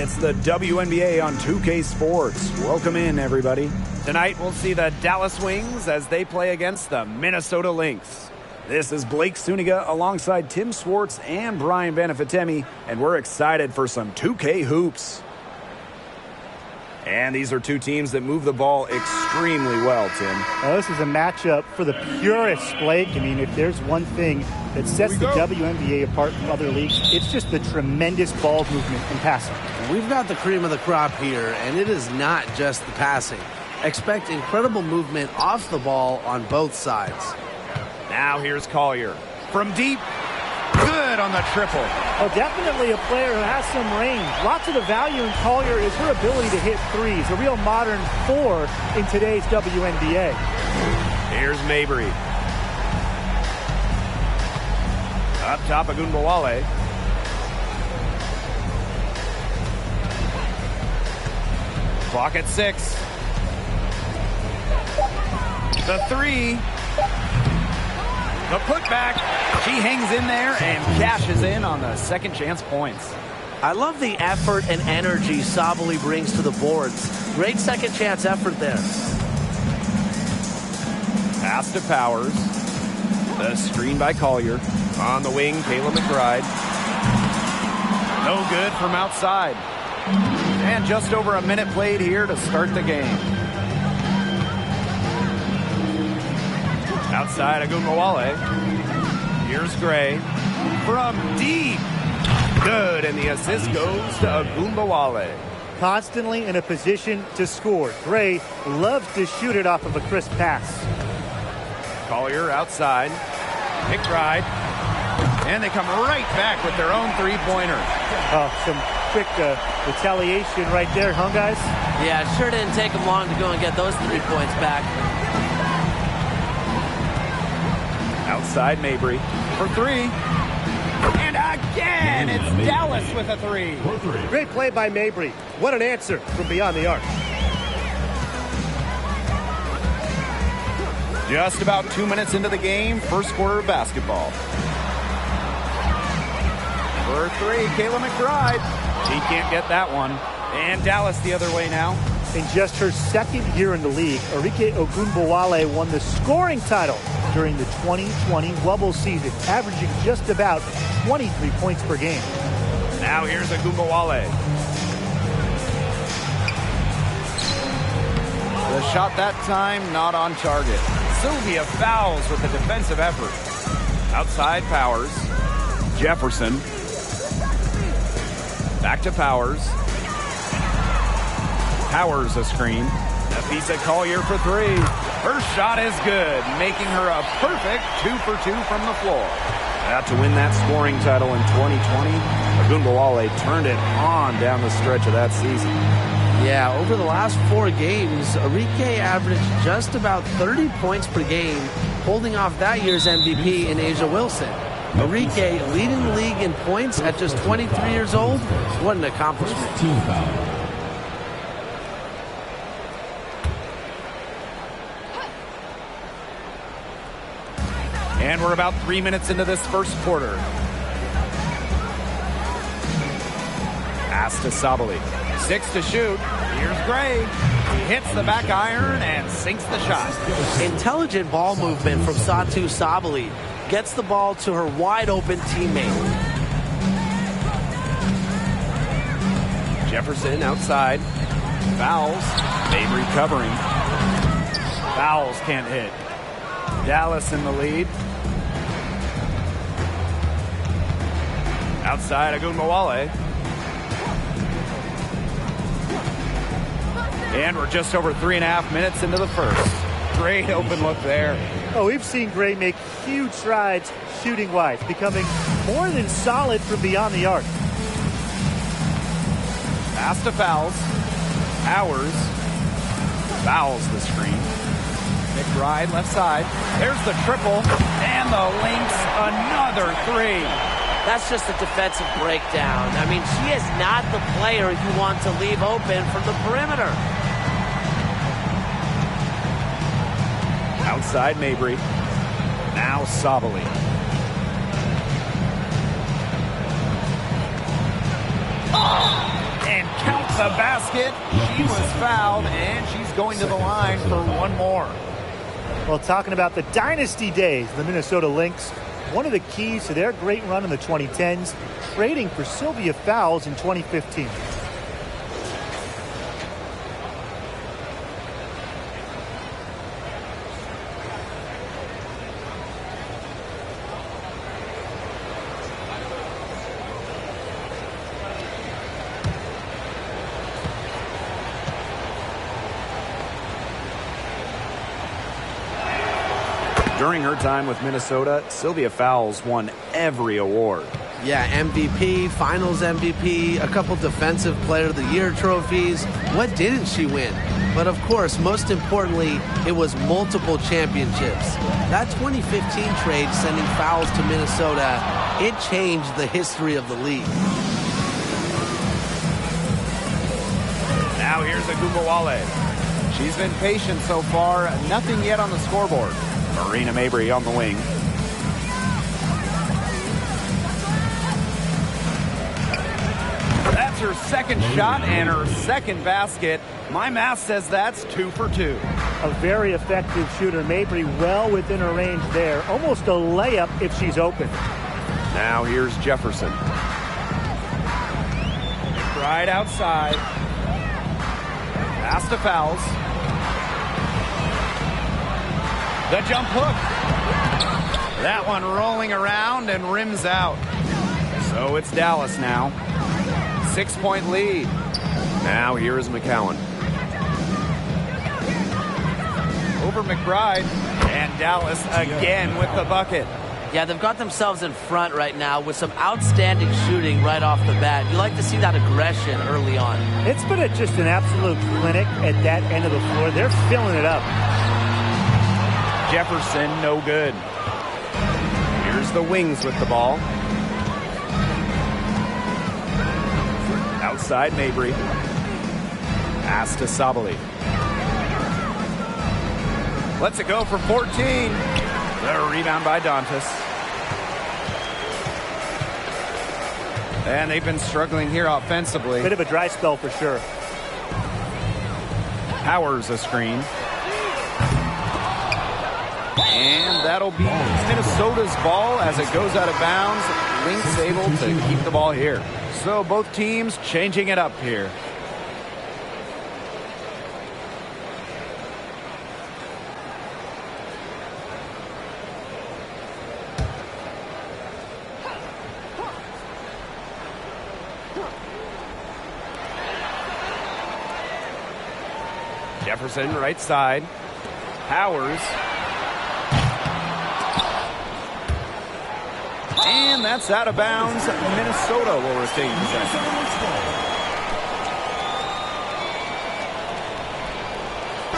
It's the WNBA on 2K Sports. Welcome in, everybody. Tonight, we'll see the Dallas Wings as they play against the Minnesota Lynx. This is Blake Suniga alongside Tim Swartz and Brian Banafitemi, and we're excited for some 2K hoops. And these are two teams that move the ball extremely well, Tim. Now, this is a matchup for the purists, Blake. I mean, if there's one thing that sets the WNBA apart from other leagues, it's just the tremendous ball movement and passing. We've got the cream of the crop here, and it is not just the passing. Expect incredible movement off the ball on both sides. Now here's Collier. From deep, good on the triple. Oh, definitely a player who has some range. Lots of the value in Collier is her ability to hit threes. A real modern four in today's WNBA. Here's Mabry. Up top, Agunbowale. Clock at 6. The three. The putback. She hangs in there and cashes in on the second chance points. I love the effort and energy Sabally brings to the boards. Great second chance effort there. Pass to Powers. The screen by Collier. On the wing, Kayla McBride. No good from outside. And just over a minute played here to start the game. Outside, Agunbowale. Here's Gray. From deep. Good, and the assist goes to Agunbowale. Constantly in a position to score. Gray loves to shoot it off of a crisp pass. Collier outside. McBride. And they come right back with their own three-pointer. Oh, some quick retaliation right there, huh, guys? Yeah, sure didn't take them long to go and get those 3 points back. Outside Mabry for three. And again, it's Dallas with a three. Great play by Mabry. What an answer from beyond the arc. Just about 2 minutes into the game, first quarter of basketball. For three, Kayla McBride. She can't get that one. And Dallas the other way now. In just her second year in the league, Arike Ogunbowale won the scoring title during the 2020 Wubble season, averaging just about 23 points per game. Now here's Agunbowale. The shot that time not on target. Sylvia fouls with a defensive effort. Outside Powers. Jefferson. Back to Powers. Powers a screen. Nafisa Collier for three. Her shot is good, making her a perfect 2 for 2 from the floor. Out to win that scoring title in 2020, Agunbowale turned it on down the stretch of that season. Yeah, over the last 4 games, Arike averaged just about 30 points per game, holding off that year's MVP in Asia Wilson. Arike leading the league in points at just 23 years old. What an accomplishment. Team foul. And we're about 3 minutes into this first quarter. Pass to Sabally. 6 to shoot. Here's Gray. He hits the back iron and sinks the shot. Intelligent ball movement from Satu Sabally. Gets the ball to her wide-open teammate. Jefferson outside. Fouls. Mabry covering. Fouls can't hit. Dallas in the lead. Outside, Agunbowale. And we're just over 3.5 minutes into the first. Great open look there. Oh, we've seen Gray make huge strides shooting-wise, becoming more than solid from beyond the arc. Pass to Fouls. Powers. Fouls the screen. McBride left side. There's the triple. And the Lynx another three. That's just a defensive breakdown. I mean, she is not the player you want to leave open from the perimeter. Outside Mabry. Now Sabally. And the basket. She was fouled, and she's going to the line for one more. Well, talking about the dynasty days, the Minnesota Lynx, one of the keys to their great run in the 2010s, trading for Sylvia Fowles in 2015. During her time with Minnesota, Sylvia Fowles won every award. Yeah, MVP, Finals MVP, a couple Defensive Player of the Year trophies. What didn't she win? But of course, most importantly, it was multiple championships. That 2015 trade sending Fowles to Minnesota, it changed the history of the league. Now here's Agumbawale. She's been patient so far, nothing yet on the scoreboard. Marina Mabry on the wing. That's her second shot and her second basket. My math says that's 2 for 2. A very effective shooter. Mabry well within her range there. Almost a layup if she's open. Now here's Jefferson. Right outside. Pass to Fowles. The jump hook. That one rolling around and rims out. So it's Dallas now. 6-point lead. Now here is McCowan. Over McBride. And Dallas again with the bucket. Yeah, they've got themselves in front right now with some outstanding shooting right off the bat. You like to see that aggression early on. It's been just an absolute clinic at that end of the floor. They're filling it up. Jefferson, no good. Here's the Wings with the ball. Outside Mabry. Pass to Sabali. Lets it go from 14. The rebound by Dantas. And they've been struggling here offensively. Bit of a dry spell for sure. Powers a screen. And that'll be Minnesota's ball as it goes out of bounds. Lynx able to keep the ball here. So both teams changing it up here. Jefferson right side. Powers. And that's out of bounds. Minnesota will retain possession.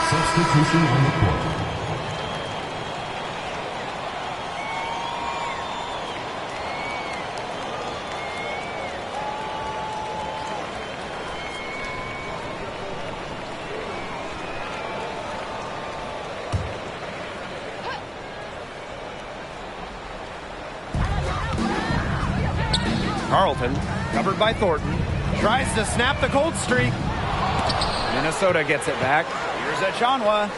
Substitution on the court. Carlton, covered by Thornton, tries to snap the cold streak. Minnesota gets it back. Here's Achanwa,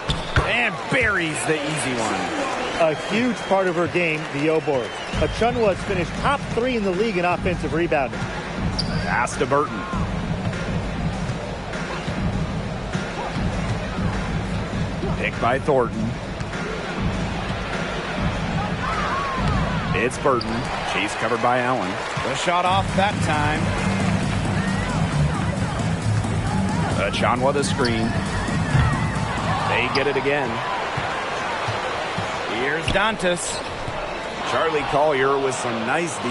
and buries the easy one. A huge part of her game, the O-board. Achanwa has finished top 3 in the league in offensive rebounding. Pass to Burton. Picked by Thornton. It's Burton. She's covered by Allen. The shot off that time. Achanwa the screen. They get it again. Here's Dantas. Charlie Collier with some nice D.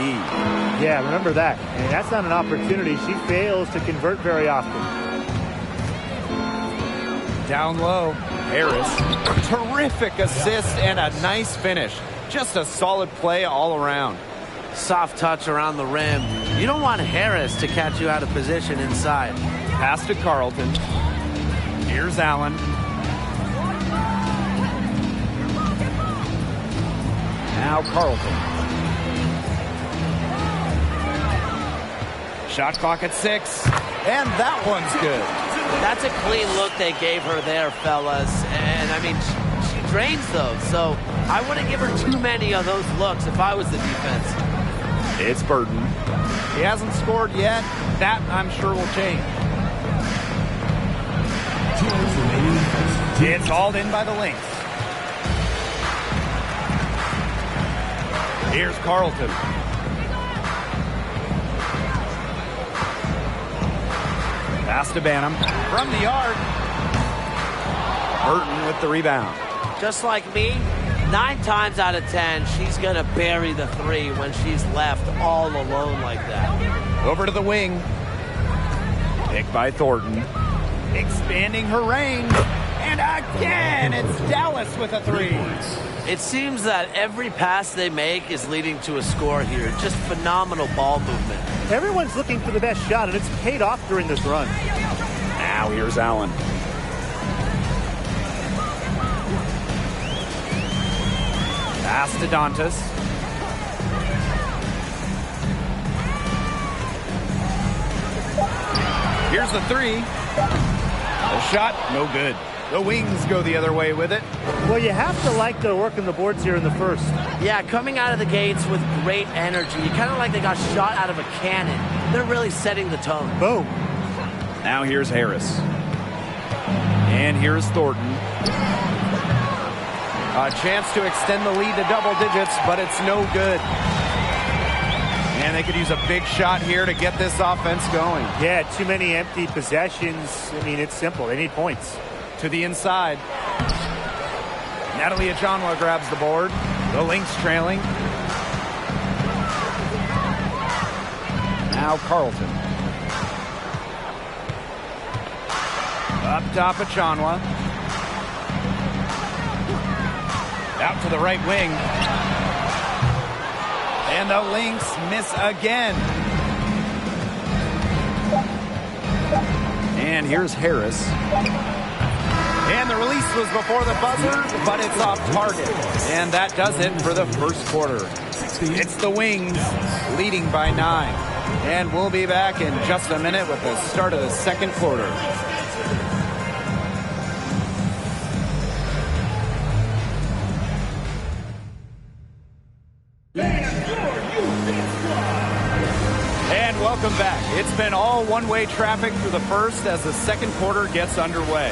Yeah, remember that. And that's not an opportunity. She fails to convert very often. Down low. Harris. Terrific assist and a nice finish. Just a solid play all around. Soft touch around the rim. You don't want Harris to catch you out of position inside. Pass to Carlton. Here's Allen. Now Carlton. Shot clock at 6. And that one's good. That's a clean look they gave her there, fellas. And, I mean, she drains those. So I wouldn't give her too many of those looks if I was the defense. It's Burton. He hasn't scored yet. That, I'm sure, will change. It's hauled in by the Lynx. Here's Carlton. Pass to Banham from the yard. Burton with the rebound. Just like me, 9 times out of 10, she's going to bury the 3 when she's left all alone like that. Over to the wing. Picked by Thornton. Expanding her range. And again, it's Dallas with a 3. It seems that every pass they make is leading to a score here. Just phenomenal ball movement. Everyone's looking for the best shot, and it's paid off during this run. Now here's Allen. Pass to Dantas. Here's the 3. The shot, no good. The Wings go the other way with it. Well, you have to like their work in the boards here in the first. Yeah, coming out of the gates with great energy. Kind of like they got shot out of a cannon. They're really setting the tone. Boom. Now here's Harris. And here's Thornton. A chance to extend the lead to double digits, but it's no good. And they could use a big shot here to get this offense going. Yeah, too many empty possessions. I mean, it's simple. They need points. To the inside. Natalie Ajonwa grabs the board. The Lynx trailing. Now Carlton. Up top Ajonwa. Out to the right wing. And the Lynx miss again. And here's Harris. And the release was before the buzzer, but it's off target. And that does it for the first quarter. It's the Wings leading by 9. And we'll be back in just a minute with the start of the second quarter. And welcome back. It's been all one-way traffic through the first as the second quarter gets underway.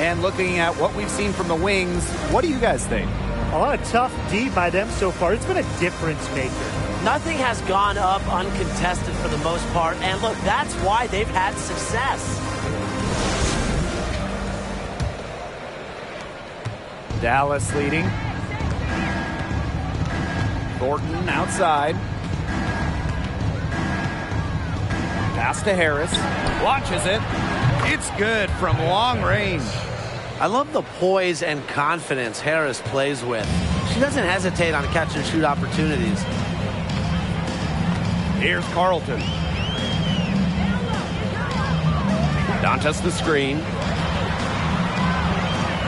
And looking at what we've seen from the Wings, what do you guys think? A lot of tough D by them so far. It's been a difference maker. Nothing has gone up uncontested for the most part. And look, that's why they've had success. Dallas leading. Thornton outside. Pass to Harris. Launches it. It's good from long range. I love the poise and confidence Harris plays with. She doesn't hesitate on catch and shoot opportunities. Here's Carlton. Dantas the screen.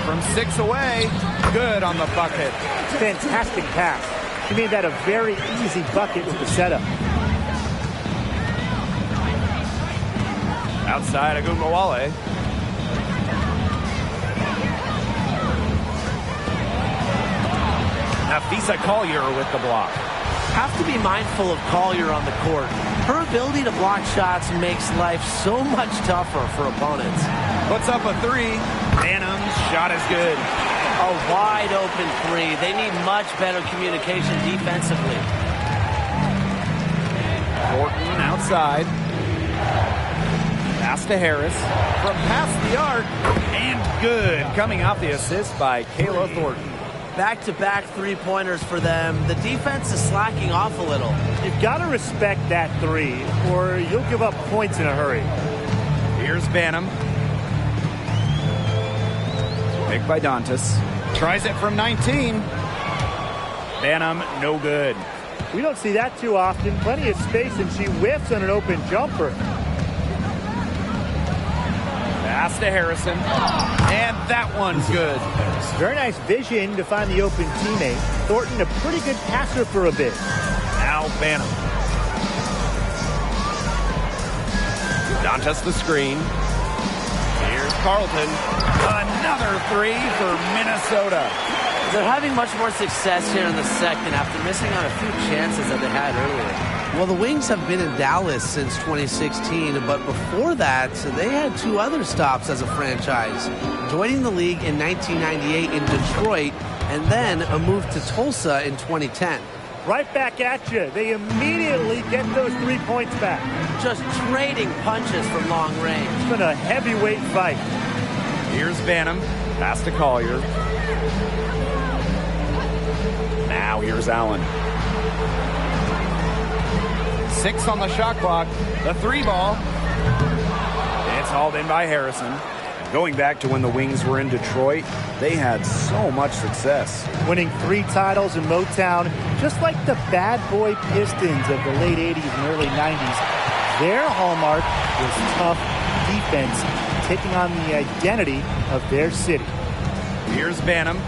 From 6 away. Good on the bucket. Fantastic pass. She made that a very easy bucket with the setup. Outside Agunbowale. Nafisa Collier with the block. Have to be mindful of Collier on the court. Her ability to block shots makes life so much tougher for opponents. Puts up a 3. Banham's shot is good. A wide open 3. They need much better communication defensively. Thornton outside. Pass to Harris. From past the arc. And good. Coming off the assist by Kayla Thornton. Back-to-back three-pointers for them. The defense is slacking off a little. You've got to respect that 3, or you'll give up points in a hurry. Here's Banham. Picked by Dantas. Tries it from 19. Banham, no good. We don't see that too often. Plenty of space, and she whiffs on an open jumper. Pass to Harrison. And that one's good. Very nice vision to find the open teammate. Thornton, a pretty good passer for a bit. Now Banham. Dantas the screen. Here's Carlton. Another three for Minnesota. They're having much more success here in the second after missing on a few chances that they had earlier. Well, the Wings have been in Dallas since 2016, but before that, they had two other stops as a franchise, joining the league in 1998 in Detroit, and then a move to Tulsa in 2010. Right back at you. They immediately get those 3 points back. Just trading punches from long range. It's been a heavyweight fight. Here's Banham. Pass to Collier. Now here's Allen. 6 on the shot clock. The 3 ball. It's hauled in by Harrison. Going back to when the Wings were in Detroit, they had so much success. Winning 3 titles in Motown, just like the bad boy Pistons of the late 80s and early 90s. Their hallmark was tough defense, taking on the identity of their city. Here's Banham.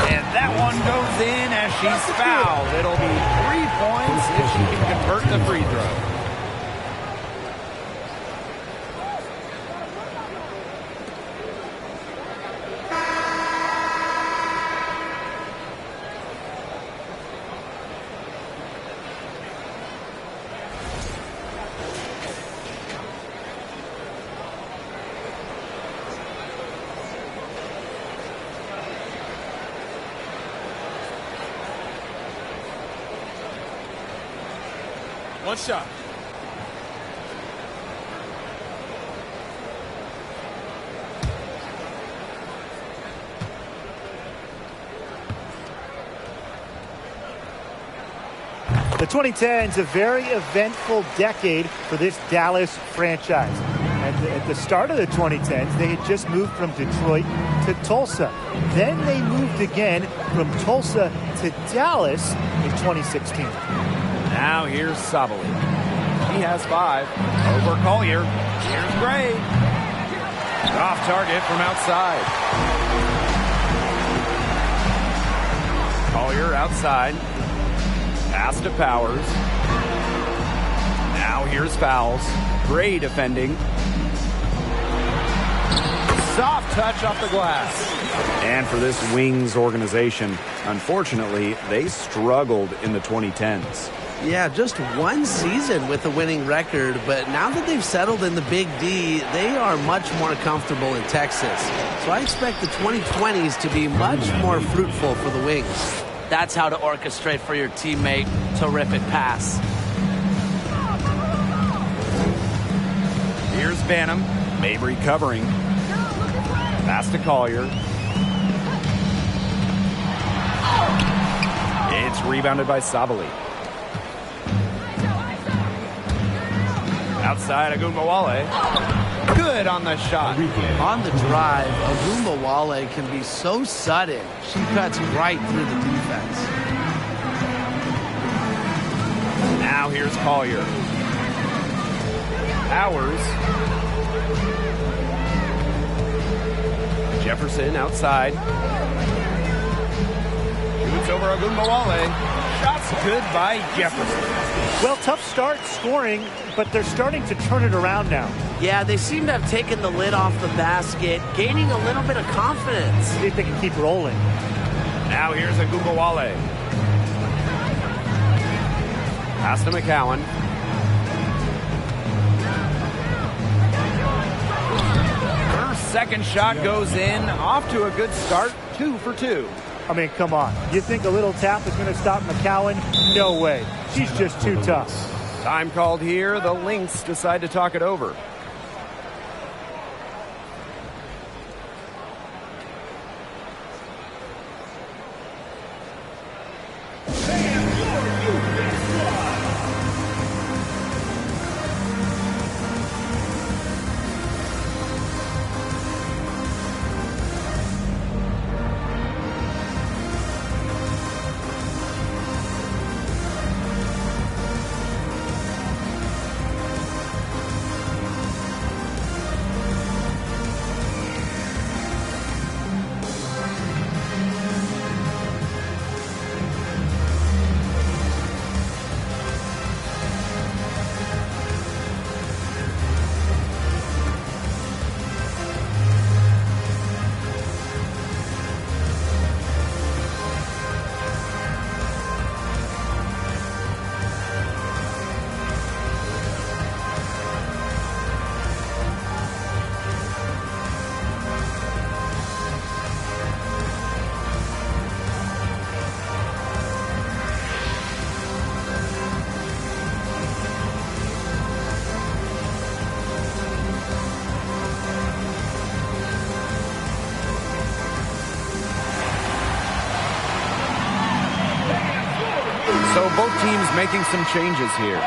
And that one goes in as she's fouled. It'll be 3 points if she can convert the free throw. One shot. The 2010s, a very eventful decade for this Dallas franchise. And at the start of the 2010s, they had just moved from Detroit to Tulsa. Then they moved again from Tulsa to Dallas in 2016. Now here's Sabali. He has 5. Over Collier. Here's Gray. Off target from outside. Collier outside. Pass to Powers. Now here's fouls. Gray defending. Soft touch off the glass. And for this Wings organization, unfortunately, they struggled in the 2010s. Yeah, just one season with a winning record, but now that they've settled in the Big D, they are much more comfortable in Texas. So I expect the 2020s to be much more fruitful for the Wings. That's how to orchestrate for your teammate. Terrific pass. Here's Banham. Mabry covering. Pass to Collier. It's rebounded by Sabali. Outside, Agumbawale. Good on the shot. On the drive, Agumbawale can be so sudden. She cuts right through the defense. Now here's Collier. Powers. Jefferson outside. Shoots over Agumbawale. Shots good by Jefferson. Well, tough start scoring, but they're starting to turn it around now. Yeah, they seem to have taken the lid off the basket, gaining a little bit of confidence. See if they can keep rolling. Now here's Agumbawale. Pass to McCowan. Her second shot goes in. Off to a good start. 2 for 2. I mean, come on. You think a little tap is going to stop McCowan? No way. She's just too tough. Time called here. The Lynx decide to talk it over. So both teams making some changes here.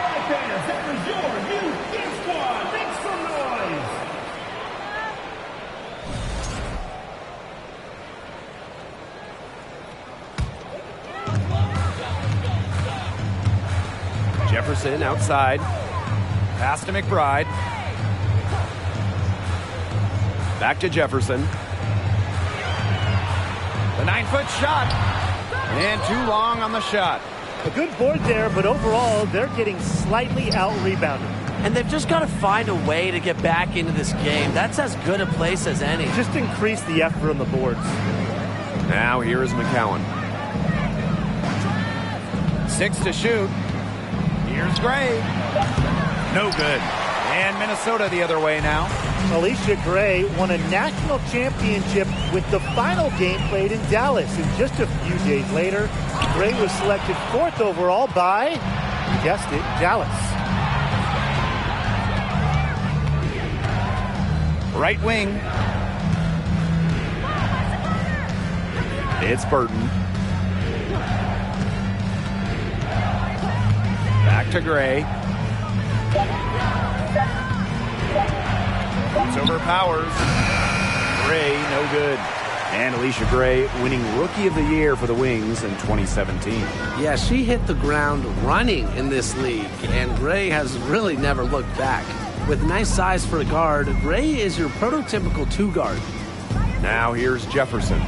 Jefferson outside. Pass to McBride. Back to Jefferson. The 9-foot shot. And too long on the shot. A good board there, but overall, they're getting slightly out-rebounded. And they've just got to find a way to get back into this game. That's as good a place as any. Just increase the effort on the boards. Now here is McCowan. 6 to shoot. Here's Gray. No good. And Minnesota the other way now. Alicia Gray won a national championship with the final game played in Dallas. And just a few days later, Gray was selected 4th overall by, you guessed it, Dallas. Right wing. It's Burton. Back to Gray. Comes over Powers. Gray, no good. And Alicia Gray winning Rookie of the Year for the Wings in 2017. Yeah, she hit the ground running in this league, and Gray has really never looked back. With nice size for a guard, Gray is your prototypical 2 guard. Now here's Jefferson.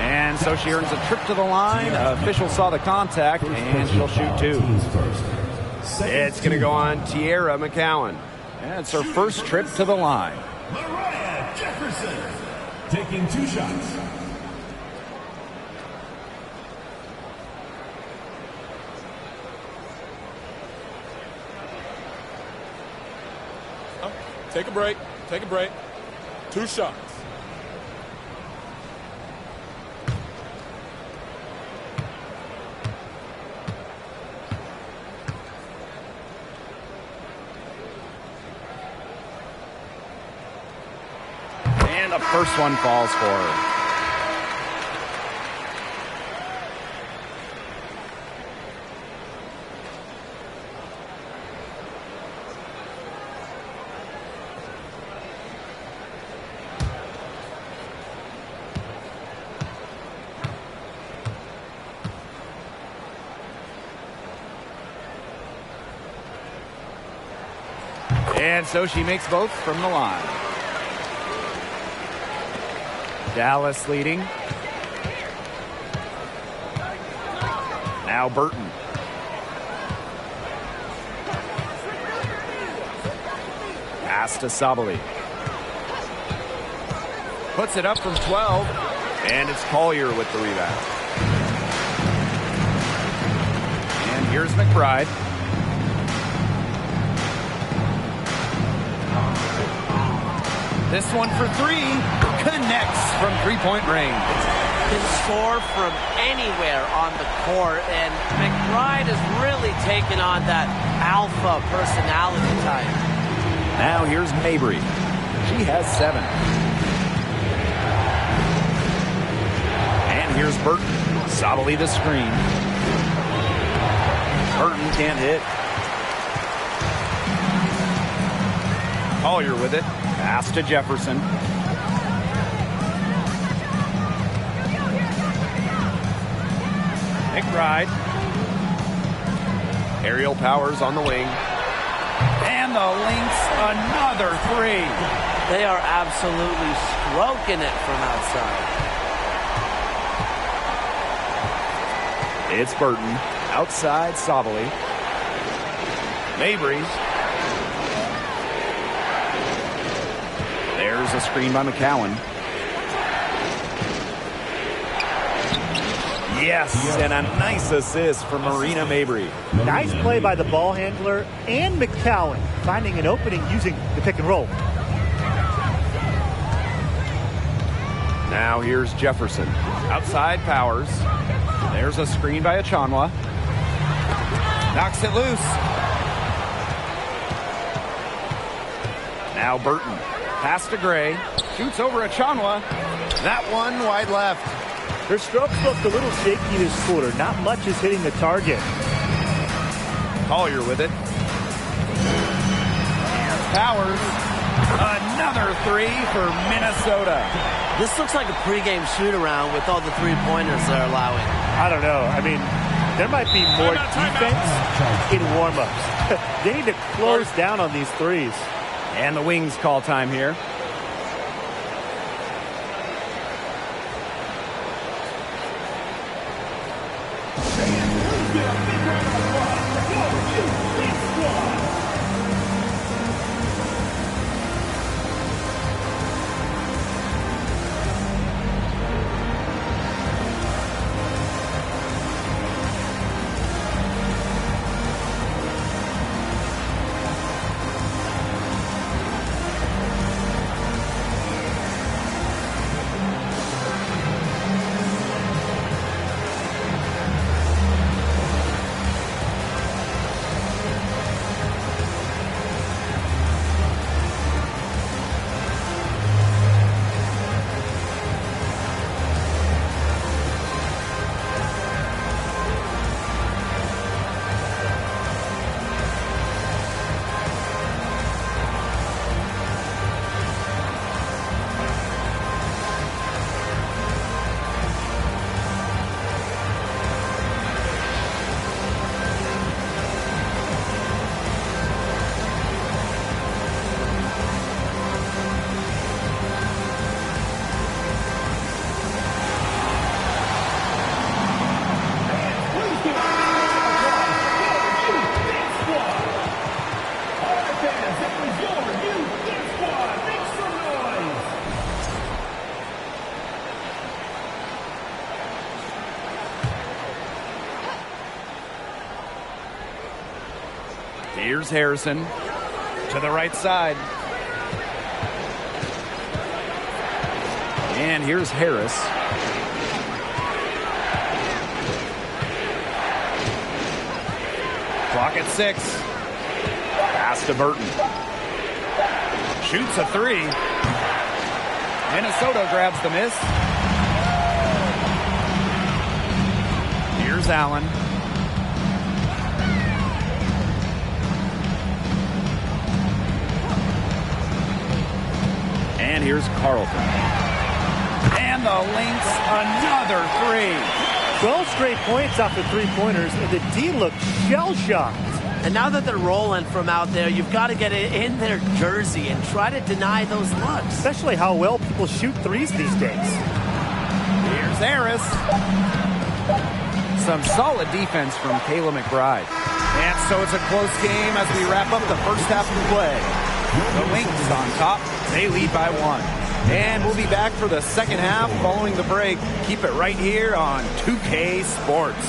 And so she earns a trip to the line. Official saw the contact, and she'll shoot 2. It's going to go on Tierra McCowan. And it's her first trip to the line. Mariah Jefferson taking 2 shots. Take a break. Take a break. 2 shots. And the first one falls for her. And so she makes both from the line. Dallas leading. Now Burton. Pass to Sabali. Puts it up from 12. And it's Collier with the rebound. And here's McBride. This one for 3. Connects from 3-point range. Can score from anywhere on the court, and McBride has really taken on that alpha personality type. Now here's Mabry. She has 7. And here's Burton. Sabali the screen. Burton can't hit. Collier with it. Pass to Jefferson. McBride. Aerial Powers on the wing. And the Lynx, another 3. They are absolutely stroking it from outside. It's Burton. Outside Sabali. Mabry. There's a screen by McCowan. Yes, and a nice assist from Marina Mabry. Nice play by the ball handler and McCowan, finding an opening using the pick and roll. Now here's Jefferson. Outside Powers. There's a screen by Achanwa. Knocks it loose. Now Burton. Pass to Gray. Shoots over Achanwa. That one wide left. Her strokes looked a little shaky this quarter. Not much is hitting the target. Collier with it. Here's Powers. Another three for Minnesota. This looks like a pregame shoot-around with all the three-pointers they're allowing. I don't know. I mean, there might be more defense in warm-ups. They need to close down on these threes. And the Wings call time here. Here's Harrison to the right side. And here's Harris. Clock at 6. Pass to Burton. Shoots a three. Minnesota grabs the miss. Here's Allen. And here's Carlton. And the Lynx, another three. 12 straight points off the three-pointers, and the D looked shell-shocked. And now that they're rolling from out there, you've got to get it in their jersey and try to deny those looks. Especially how well people shoot threes these days. Here's Harris. Some solid defense from Kayla McBride. And so it's a close game as we wrap up the first half of play. The Lynx on top. They lead by 1. And we'll be back for the second half following the break. Keep it right here on 2K Sports.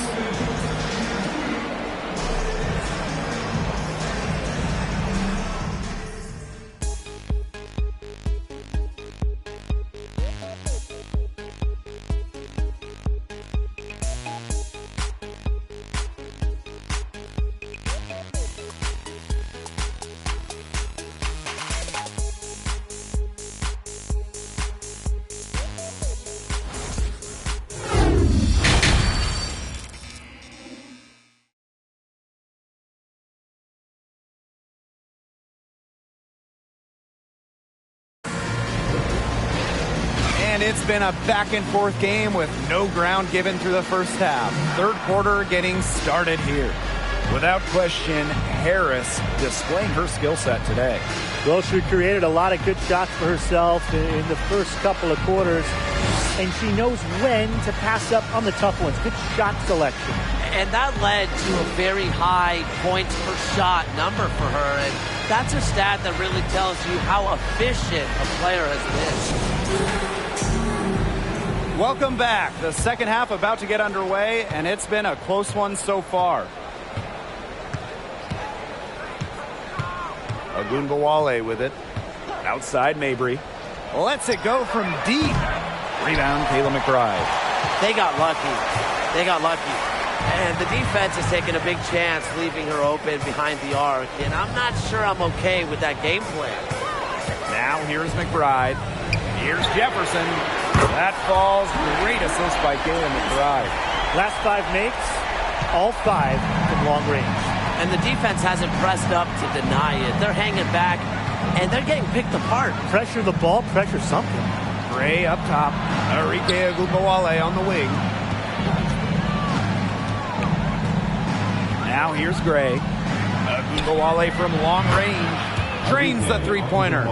And it's been a back-and-forth game with no ground given through the first half. Third quarter getting started here. Without question, Harris displaying her skill set today. Well, she created a lot of good shots for herself in the first couple of quarters, and she knows when to pass up on the tough ones. Good shot selection. And that led to a very high points per shot number for her, and that's a stat that really tells you how efficient a player has been. Welcome back. The second half about to get underway, and it's been a close one so far. Ogunbowale with it. Outside Mabry. Lets it go from deep. Rebound, Kayla McBride. They got lucky. They got lucky. And the defense has taken a big chance leaving her open behind the arc, and I'm not sure I'm okay with that game plan. Now here's McBride. Here's Jefferson. That falls. Great assist by Kayla McBride. Last 5 makes, all 5 from long range. And the defense hasn't pressed up to deny it. They're hanging back, and they're getting picked apart. Pressure the ball, pressure something. Gray up top. Arike Agumbawale on the wing. Now here's Gray. Agumbawale from long range. Drains the three-pointer.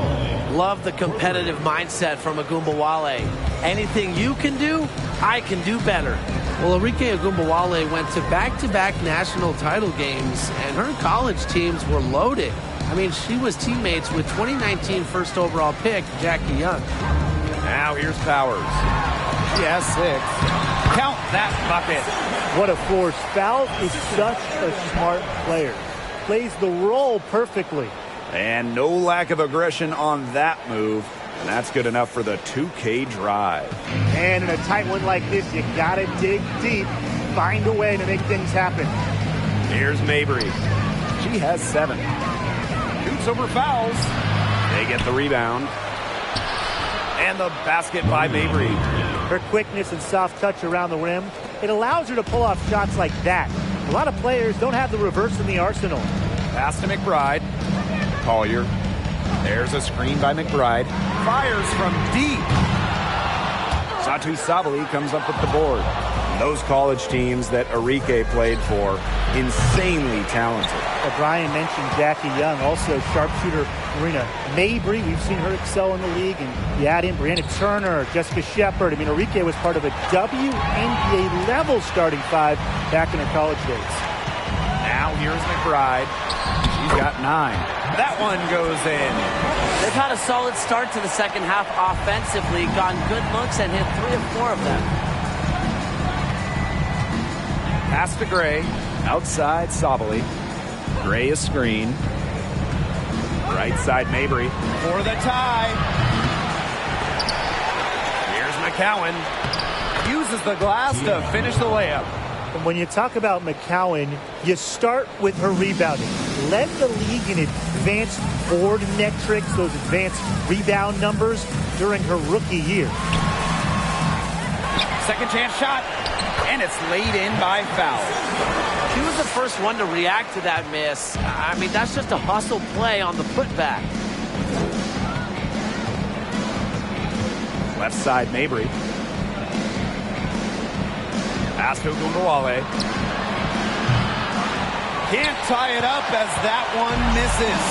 Love the competitive mindset from Agumbawale. Anything you can do, I can do better. Well, Arike Agumbawale went to back-to-back national title games, and her college teams were loaded. I mean, she was teammates with 2019 first overall pick, Jackie Young. Now here's Powers. She has 6. Count that bucket. What a force. Foul is such a smart player. Plays the role perfectly. And no lack of aggression on that move. And that's good enough for the 2K drive. And in a tight one like this, you gotta dig deep. Find a way to make things happen. Here's Mabry. She has 7. Shoots over fouls. They get the rebound. And the basket by Mabry. Her quickness and soft touch around the rim, it allows her to pull off shots like that. A lot of players don't have the reverse in the arsenal. Pass to McBride. Collier. There's a screen by McBride. Fires from deep. Satu Sabali comes up with the board. Those college teams that Arike played for, insanely talented. Brian mentioned Jackie Young, also sharpshooter Marina Mabry. We've seen her excel in the league. And you add in Brianna Turner, Jessica Shepard. I mean, Arike was part of a WNBA level starting 5 back in her college days. Now here's McBride. She's got 9. That one goes in. They've had a solid start to the second half offensively, gotten good looks and hit 3 of 4 of them. Pass to Gray. Outside Sabali. Gray a screen. Right side Mabry for the tie. Here's McCowan. Uses the glass to finish the layup. And when you talk about McCowan, you start with her rebounding. Led the league in advanced board metrics, those advanced rebound numbers during her rookie year. Second chance shot, and it's laid in by foul. She was the first one to react to that miss. I mean, that's just a hustle play on the putback. Left side Mabry. Pass to Agumbawale. Can't tie it up as that one misses.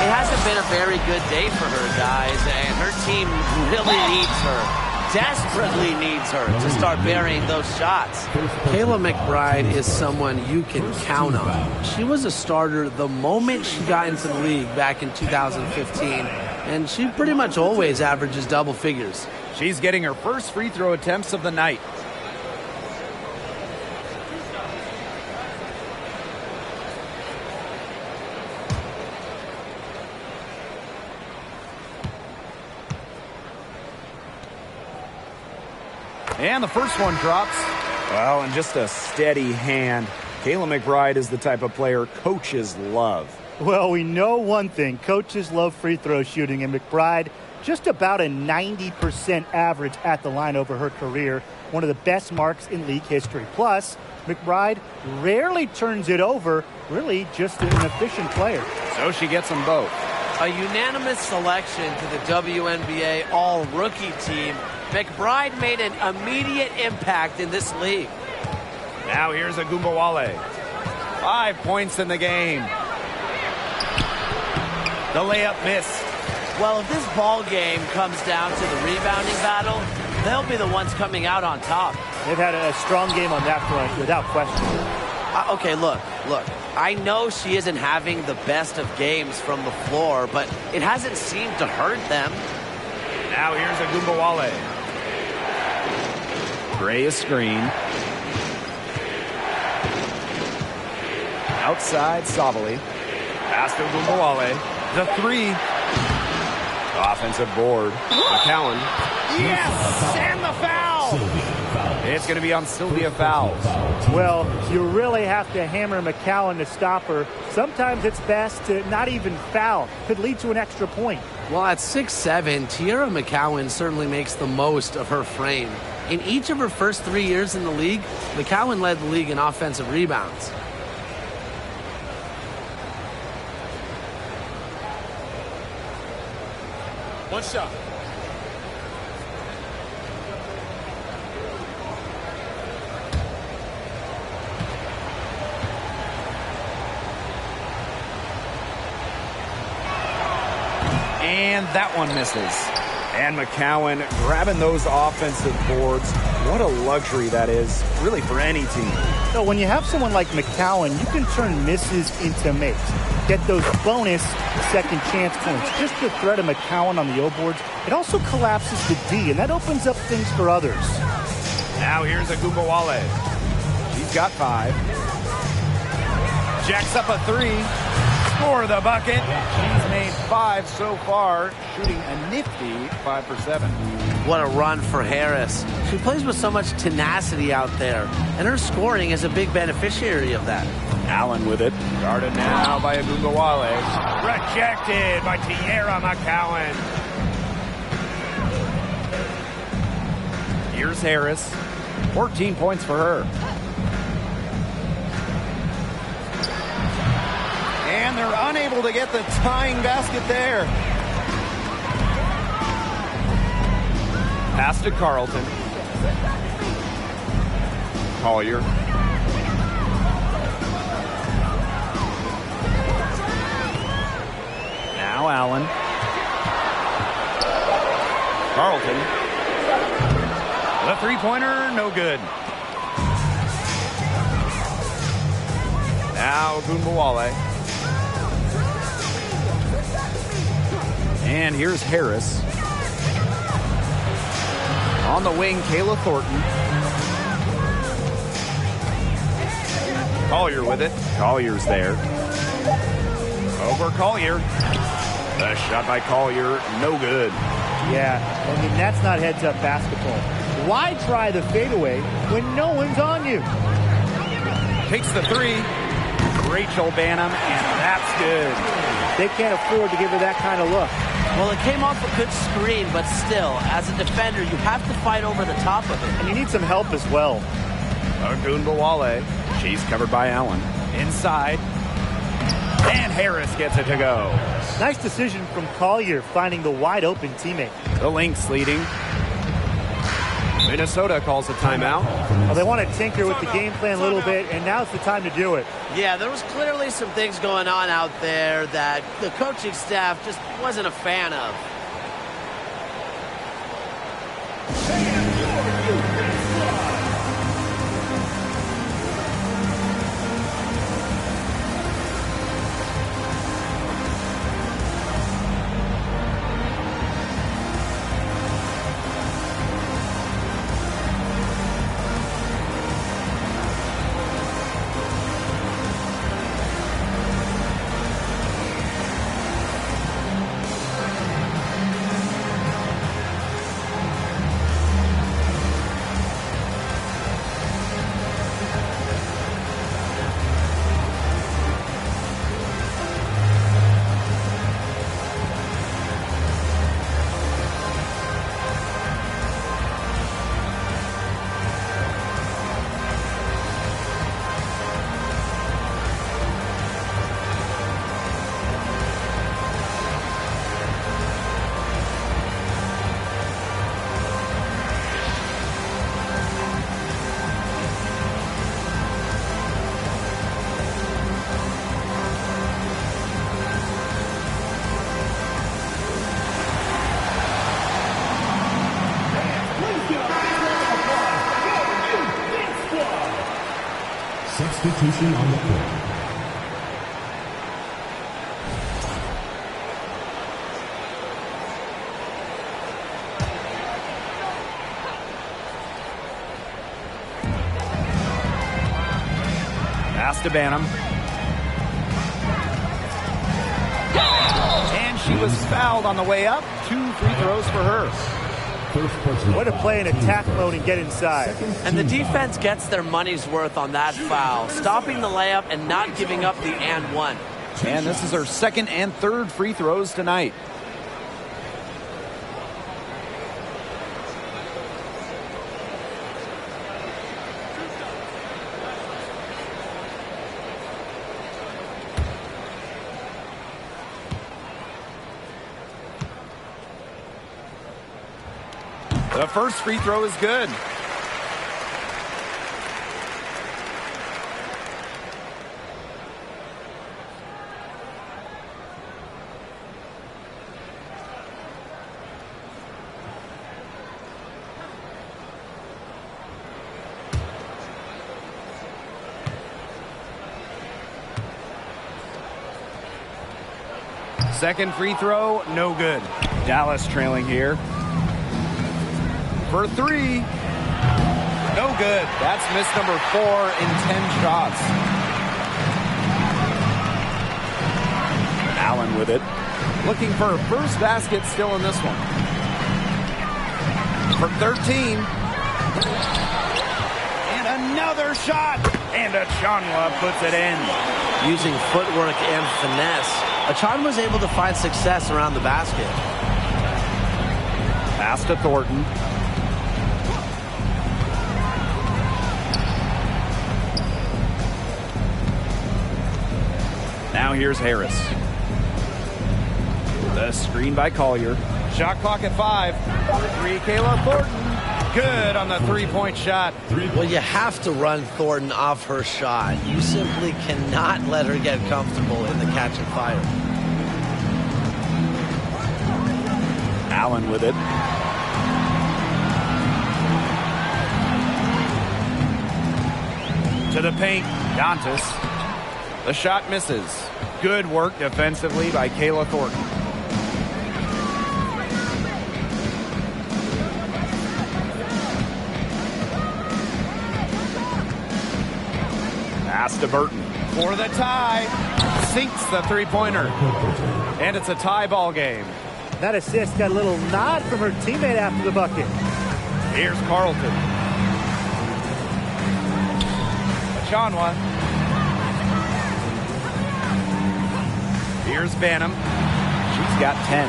It hasn't been a very good day for her, guys, and her team really needs her. Desperately needs her to start burying those shots. Kayla McBride is someone you can count on. She was a starter the moment she got into the league back in 2015, and she pretty much always averages double figures. She's getting her first free throw attempts of the night. And the first one drops. Well, and just a steady hand. Kayla McBride is the type of player coaches love. Well, we know one thing. Coaches love free throw shooting, and McBride just about a 90% average at the line over her career. One of the best marks in league history. Plus, McBride rarely turns it over. Really just an efficient player. So she gets them both. A unanimous selection to the WNBA all-rookie team. McBride made an immediate impact in this league. Now here's Agumbawale. 5 points in the game. The layup missed. Well, if this ball game comes down to the rebounding battle, they'll be the ones coming out on top. They've had a strong game on that front, without question. Okay, look. I know she isn't having the best of games from the floor, but it hasn't seemed to hurt them. Now here's Agumbawale. Gray a screen. Outside Sabali. Pass to Agumbawale. The 3. Offensive board. McCowan. Yes! And the foul! It's going to be on Sylvia Fowles. Well, you really have to hammer McCowan to stop her. Sometimes it's best to not even foul. Could lead to an extra point. Well, at 6'7", Tiara McCowan certainly makes the most of her frame. In each of her first 3 years in the league, McCowan led the league in offensive rebounds. One shot. And that one misses. And McCowan grabbing those offensive boards. What a luxury that is, really, for any team. So when you have someone like McCowan, you can turn misses into makes. Get those bonus second chance points. Just the threat of McCowan on the O boards, it also collapses the D, and that opens up things for others. Now here's Agumbawale. She's got 5. Jacks up a 3. For the bucket. She's made 5 so far, shooting a nifty 5 for 7. What a run for Harris. She plays with so much tenacity out there, and her scoring is a big beneficiary of that. Allen with it. Guarded now by Agumbawale. Rejected by Tiara McCowan. Here's Harris. 14 points for her. And they're unable to get the tying basket there. Pass to Carlton. Collier. Now Allen. Carlton. The three-pointer, no good. Now Agumbawale. And here's Harris. On the wing, Kayla Thornton. Collier with it. Collier's there. Over Collier. The shot by Collier, no good. Yeah, I mean, that's not heads-up basketball. Why try the fadeaway when no one's on you? Takes the 3. Rachel Banham, and that's good. They can't afford to give her that kind of look. Well, it came off a good screen, but still, as a defender, you have to fight over the top of it. And you need some help as well. Agumbawale. She's covered by Allen. Inside. And Harris gets it to go. Nice decision from Collier, finding the wide-open teammate. The Lynx leading. Minnesota calls a timeout. Well, they want to tinker with the game plan a little bit, and now's the time to do it. Yeah, there was clearly some things going on out there that the coaching staff just wasn't a fan of. Substitution on the court. Pass to Banham. And she was fouled on the way up. 2 free throws for her. First personal Way to play in attack mode and get inside. And the defense gets their money's worth on that foul, stopping the layup and not giving up the and one. And this is her second and third free throws tonight. The first free throw is good. Second free throw, no good. Dallas trailing here. For three. No good. That's miss number 4 in 10 shots. Allen with it. Looking for a first basket still in this one. For 13. And another shot. And Achanwa puts it in. Using footwork and finesse, Achan was able to find success around the basket. Pass to Thornton. Now here's Harris. The screen by Collier. Shot clock at 5. For 3, Kayla Thornton. Good on the three-point shot. Well, you have to run Thornton off her shot. You simply cannot let her get comfortable in the catch and fire. Allen with it. To the paint, Dantas. The shot misses. Good work defensively by Kayla Thornton. Pass to Burton for the tie. Sinks the three-pointer. And it's a tie ball game. That assist got a little nod from her teammate after the bucket. Here's Carlton. Achanwa. Here's Banham. She's got 10.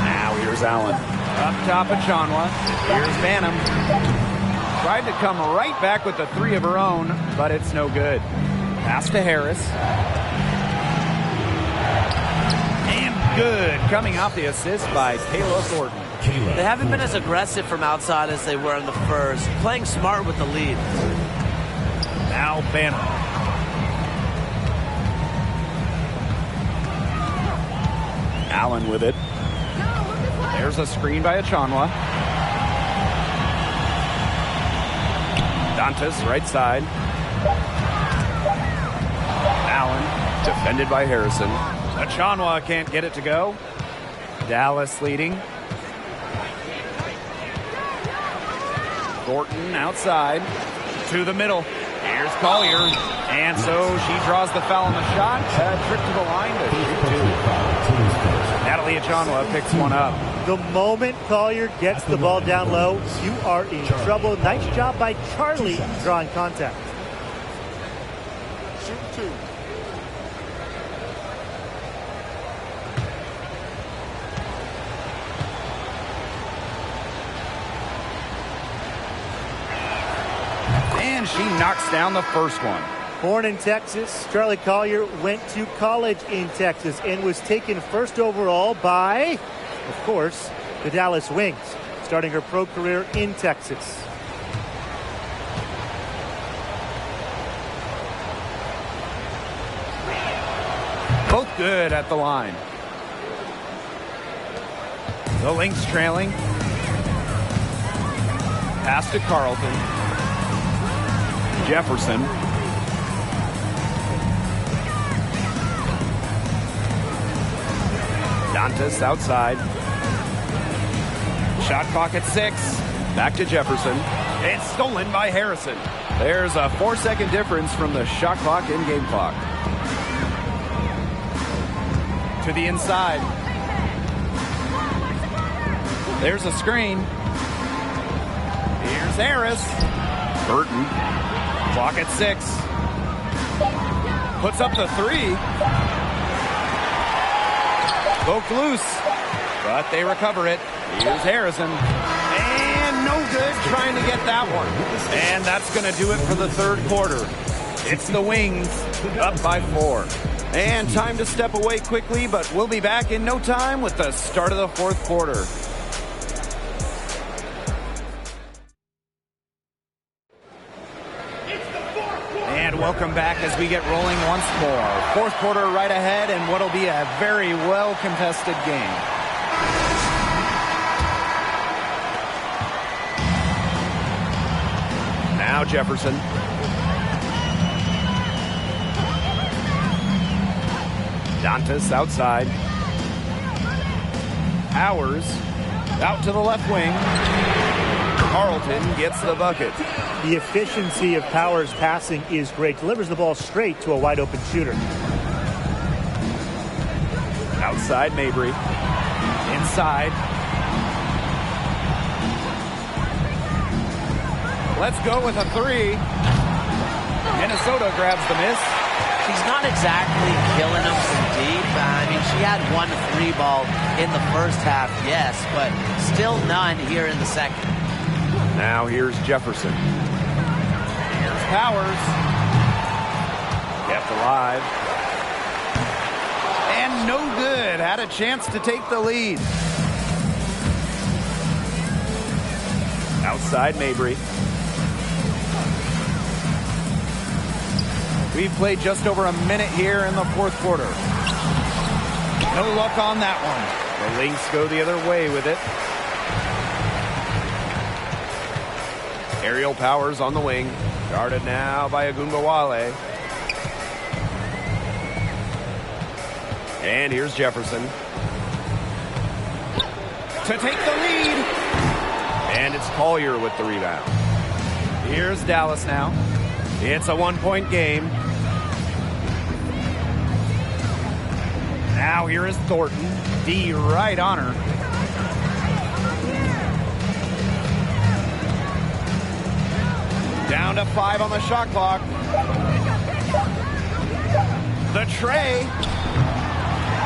Now here's Allen. Up top, Achanwa. Here's Banham. Tried to come right back with the 3 of her own, but it's no good. Pass to Harris. And good. Coming off the assist by Kayla Thornton. They haven't been as aggressive from outside as they were in the first. Playing smart with the lead. Now Banham. Allen with it. There's a screen by Achanwa. Dantas, right side. Allen, defended by Harrison. Achanwa can't get it to go. Dallas leading. Thornton outside to the middle. Here's Collier. And so she draws the foul on the shot. A trip to the line to shoot 2. Natalie Achanwa picks one up. The moment Collier gets the ball down low, you are in trouble. Nice job by Charlie drawing contact. Shoot 2. And she knocks down the first one. Born in Texas, Charlie Collier went to college in Texas and was taken first overall by, of course, the Dallas Wings, starting her pro career in Texas. Both good at the line. The Lynx trailing. Pass to Carlton. Jefferson. Dantas outside. Shot clock at 6. Back to Jefferson. It's stolen by Harrison. There's a 4-second difference from the shot clock and game clock. To the inside. There's a screen. Here's Harris. Burton. Clock at 6. Puts up the 3. Poked loose, but they recover it. Here's Harrison. And no good trying to get that one. And that's going to do it for the third quarter. It's the Wings up by 4. And time to step away quickly, but we'll be back in no time with the start of the fourth quarter. And welcome back as we get rolling once more. Fourth quarter right ahead, and what'll be a very well-contested game. Now Jefferson. Dantas outside. Powers out to the left wing. Carlton gets the bucket. The efficiency of Powers' passing is great. Delivers the ball straight to a wide-open shooter. Outside Mabry. Inside. Let's go with a 3. Minnesota grabs the miss. She's not exactly killing them from deep. I mean, she had 1 3 ball in the first half, yes, but still none here in the second. Now here's Jefferson. Here's Powers. Kept alive. And no good. Had a chance to take the lead. Outside Mabry. We've played just over a minute here in the fourth quarter. No luck on that one. The Lynx go the other way with it. Aerial Powers on the wing. Guarded now by Agunbawale. And here's Jefferson. To take the lead. And it's Collier with the rebound. Here's Dallas now. It's a 1-point game. Now here is Thornton. D right on her. Down to 5 on the shot clock. The tray.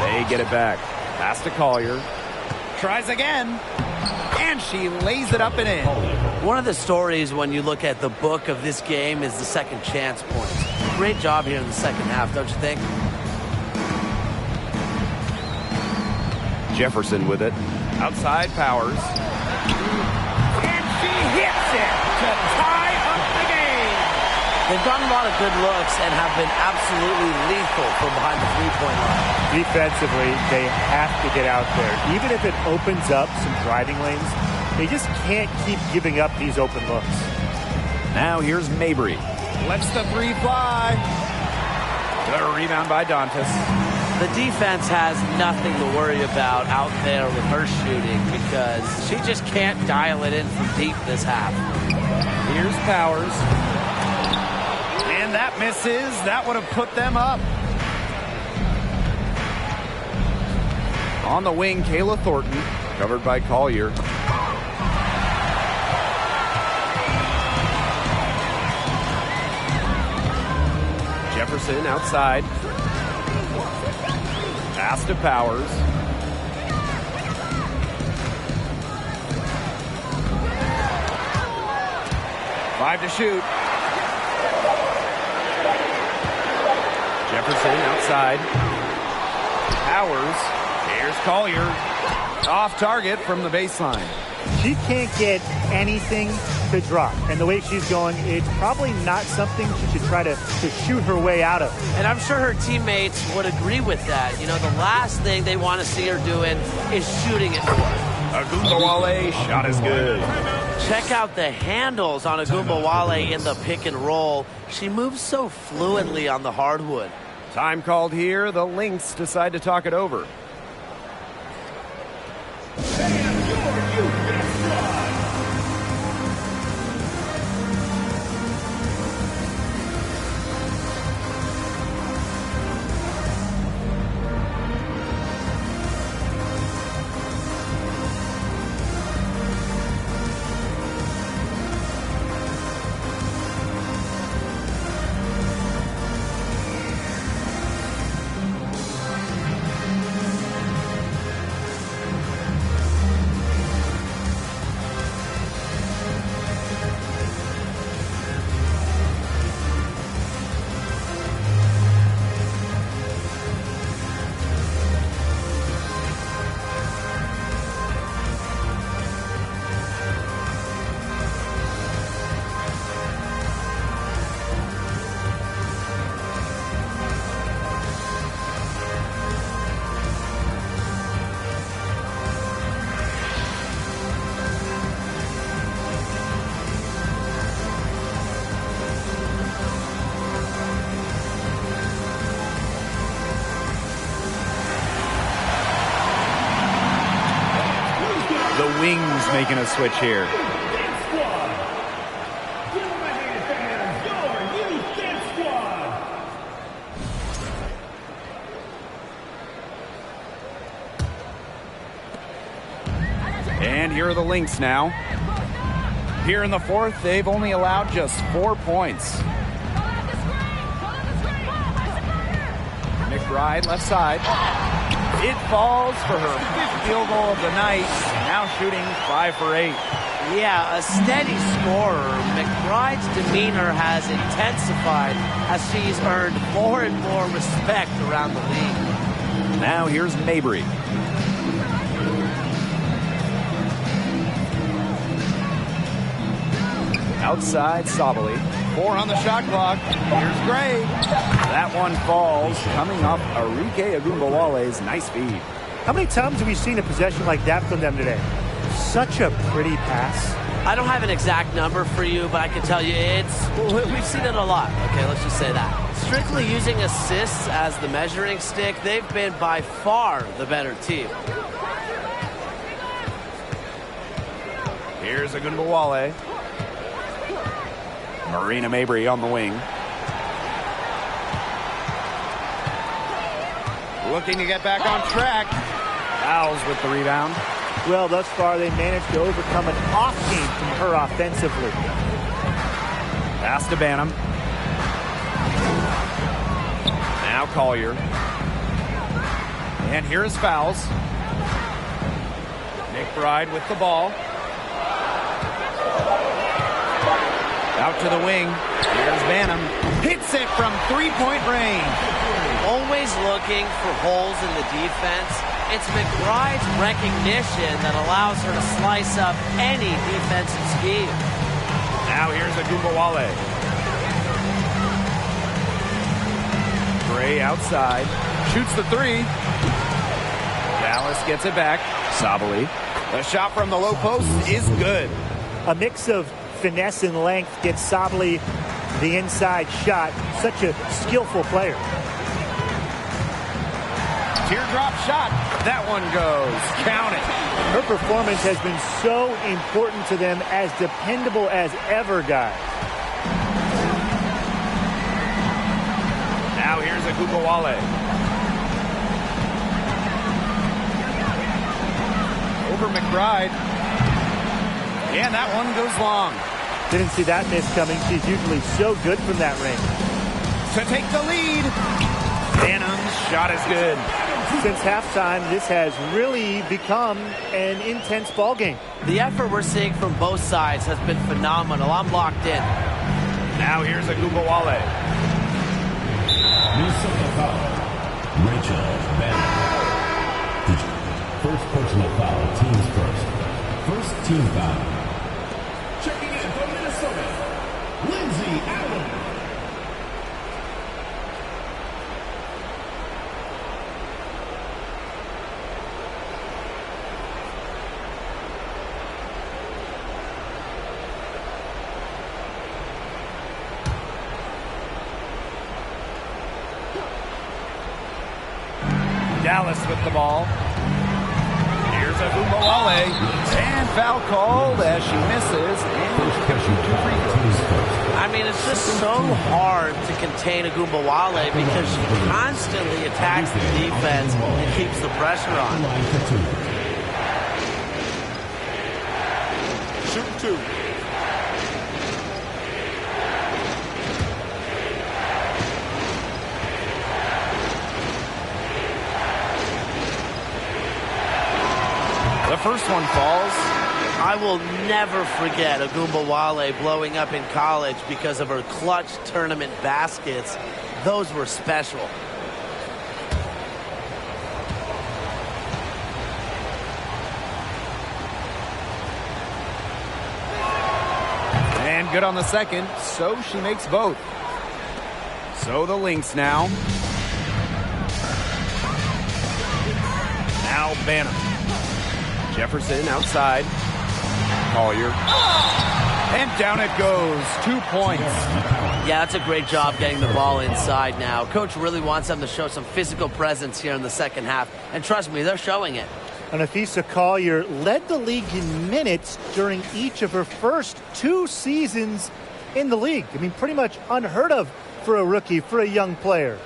They get it back. Pass to Collier. Tries again. And she lays it up and in. One of the stories when you look at the book of this game is the second chance points. Great job here in the second half, don't you think? Jefferson with it. Outside Powers. And she hits it to tie up the game. They've gotten a lot of good looks and have been absolutely lethal from behind the three-point line. Defensively, they have to get out there. Even if it opens up some driving lanes, they just can't keep giving up these open looks. Now here's Mabry. Lets the 3 fly. The rebound by Dantas. The defense has nothing to worry about out there with her shooting because she just can't dial it in from deep this half. Here's Powers. And that misses. That would have put them up. On the wing, Kayla Thornton. Covered by Collier. Jefferson outside. Pass to Powers. Five to shoot. Jefferson outside. Powers. Here's Collier. Off target from the baseline. She can't get anything to drop. And the way she's going, it's probably not something she should try to shoot her way out of. And I'm sure her teammates would agree with that. You know, the last thing they want to see her doing is shooting it more. Agunbawale, shot is good. Check out the handles on Agunbawale in the pick and roll. She moves so fluently on the hardwood. Time called here. The Lynx decide to talk it over. making a switch here. And here are the Lynx now. Here in the fourth, they've only allowed just 4 points. McBride, left side. It falls for her fifth field goal of the night. Now shooting 5 for 8. Yeah, a steady scorer. McBride's demeanor has intensified as she's earned more and more respect around the league. Now here's Mabry. Outside, Sabali. 4 on the shot clock. Here's Gray. That one falls, coming off Arike Agumbawale's nice feed. How many times have we seen a possession like that from them today? Such a pretty pass. I don't have an exact number for you, but I can tell you we've seen it a lot. Okay, let's just say that. Strictly using assists as the measuring stick, they've been by far the better team. Here's Agumbawale. Marina Mabry on the wing. Looking to get back on track. Fouls with the rebound. Well, thus far they managed to overcome an off game from her offensively. Pass to Banham. Now Collier. And here's fouls. McBride with the ball. Out to the wing. Here's Banham. Hits it from three-point range. Always looking for holes in the defense. It's McBride's recognition that allows her to slice up any defensive scheme. Now here's Agumbawale. Gray outside. Shoots the 3. Dallas gets it back. Sabali. The shot from the low post is good. A mix of finesse and length gets Sabali the inside shot. Such a skillful player. Teardrop shot. That one goes. Count it. Her performance has been so important to them, as dependable as ever, guys. Now here's Agumbawale. Over McBride. And that one goes long. Didn't see that miss coming. She's usually so good from that range. To take the lead. Banham's shot is good. Since halftime, this has really become an intense ball game. The effort we're seeing from both sides has been phenomenal. I'm locked in. Now here's Agumbawale. Minnesota foul. Rachel Bannon. First personal foul. Teams first. First team foul. Checking in from Minnesota, Lindsay Allen. Dallas with the ball. Here's Agumbawale. And foul called as she misses. And she can shoot 2 free throws. I mean, it's just so hard to contain Agumbawale because she constantly attacks the defense and keeps the pressure on. Shoot 2. The first one falls. I will never forget Agumbawale blowing up in college because of her clutch tournament baskets. Those were special. And good on the second, so she makes both. So the Lynx now. Now Banham. Jefferson outside. Collier. And down it goes. 2 points. Yeah, that's a great job getting the ball inside now. Coach really wants them to show some physical presence here in the second half. And trust me, they're showing it. Anafisa Collier led the league in minutes during each of her first 2 seasons in the league. I mean, pretty much unheard of for a rookie, for a young player.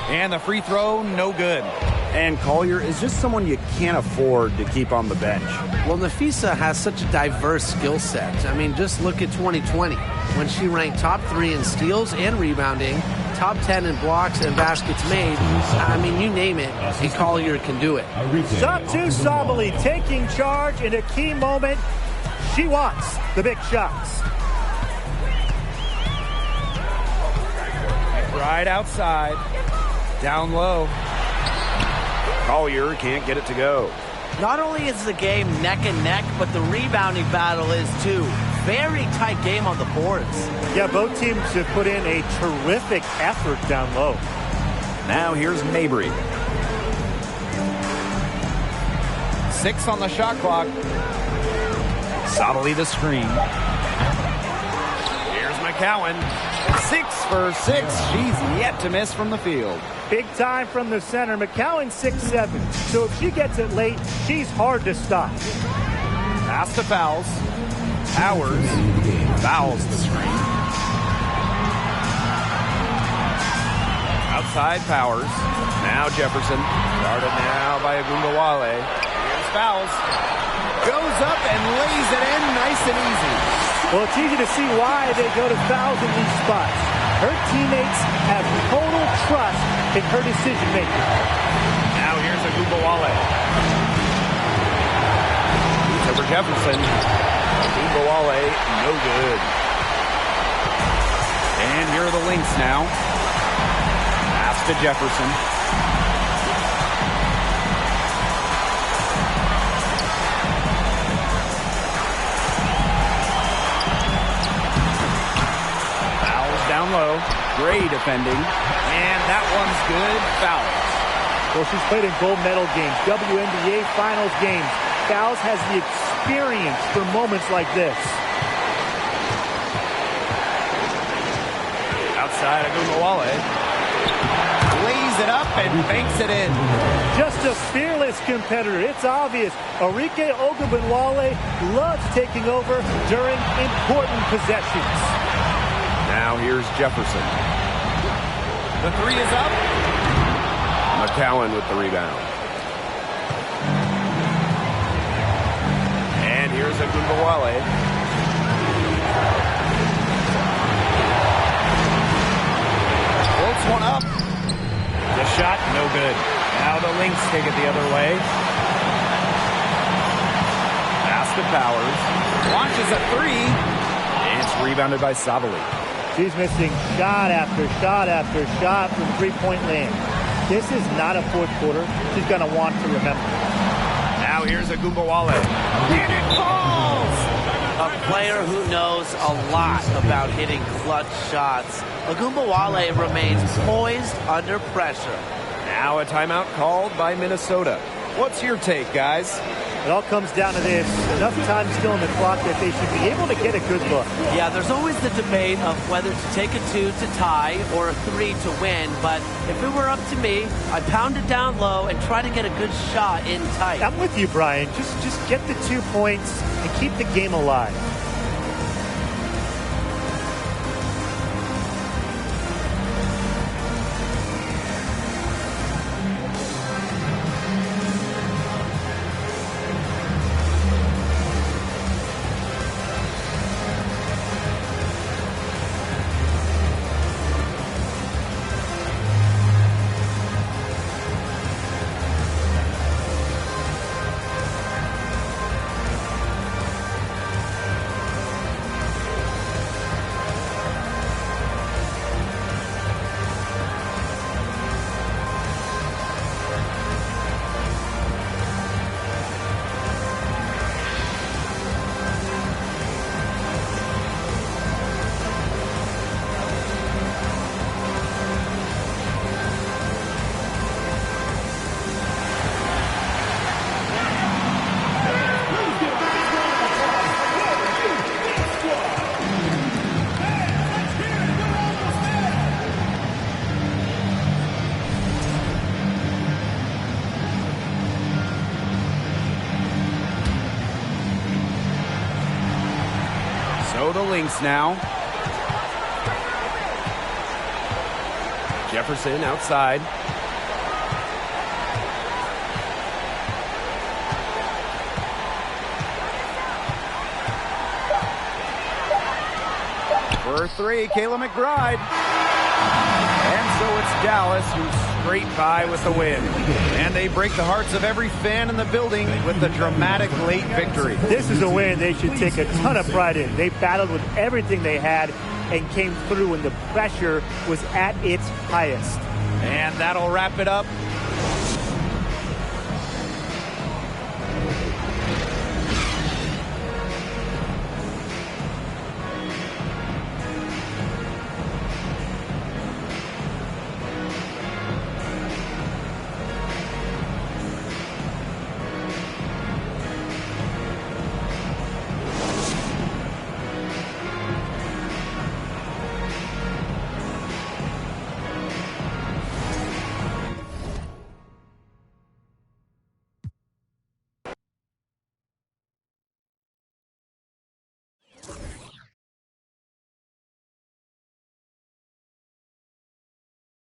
And the free throw, no good. And Collier is just someone you can't afford to keep on the bench. Well, Nafisa has such a diverse skill set. I mean, just look at 2020 when she ranked top 3 in steals and rebounding, top 10 in blocks and baskets made. I mean, you name it, and Collier can do it. Satou Sabally taking charge in a key moment. She wants the big shots. Right outside. Down low. Collier can't get it to go. Not only is the game neck and neck, but the rebounding battle is too. Very tight game on the boards. Yeah, both teams have put in a terrific effort down low. Now here's Mabry. 6 on the shot clock. Sabally the screen. Here's McCowan. 6 for 6. She's yet to miss from the field. Big time from the center. McCowan 6'7". So if she gets it late, she's hard to stop. Pass to Fowles. Powers fouls the screen. Outside Powers. Now Jefferson. Guarded now by Agumbawale. Here's Fowles. Goes up and lays it in nice and easy. Well, it's easy to see why they go to Fowles in these spots. Her teammates have total trust in her decision-making. Now here's Agumbawale. Over Jefferson. Agumbawale, no good. And here are the Lynx now. Pass to Jefferson. Down low, great defending, and that one's good. Fowles. Well, she's played in gold medal games, WNBA finals games. Fowles has the experience for moments like this. Outside Agumbawale. Lays it up and banks it in. Just a fearless competitor. It's obvious. Arike Ogunbowale loves taking over during important possessions. Now here's Jefferson. The 3 is up. McCowan with the rebound. And here's Agumbawale. Floats one up. The shot, no good. Now the Lynx take it the other way. Pass to Powers. Launches a 3. And it's rebounded by Sabally. She's missing shot after shot after shot from three-point land. This is not a fourth quarter she's going to want to remember. Now here's Agumbawale. And it falls! A player who knows a lot about hitting clutch shots. Agumbawale remains poised under pressure. Now a timeout called by Minnesota. What's your take, guys? It all comes down to this. Enough time still in the clock that they should be able to get a good look. Yeah, there's always the debate of whether to take a 2 to tie or a 3 to win. But if it were up to me, I'd pound it down low and try to get a good shot in tight. I'm with you, Brian. Just get the 2 points and keep the game alive. the Lynx now. Jefferson outside. For three, Kayla McBride. And so it's Dallas who scrape by with the win. And they break the hearts of every fan in the building with the dramatic late victory. This is a win they should take a ton of pride in. They battled with everything they had and came through when the pressure was at its highest. And that'll wrap it up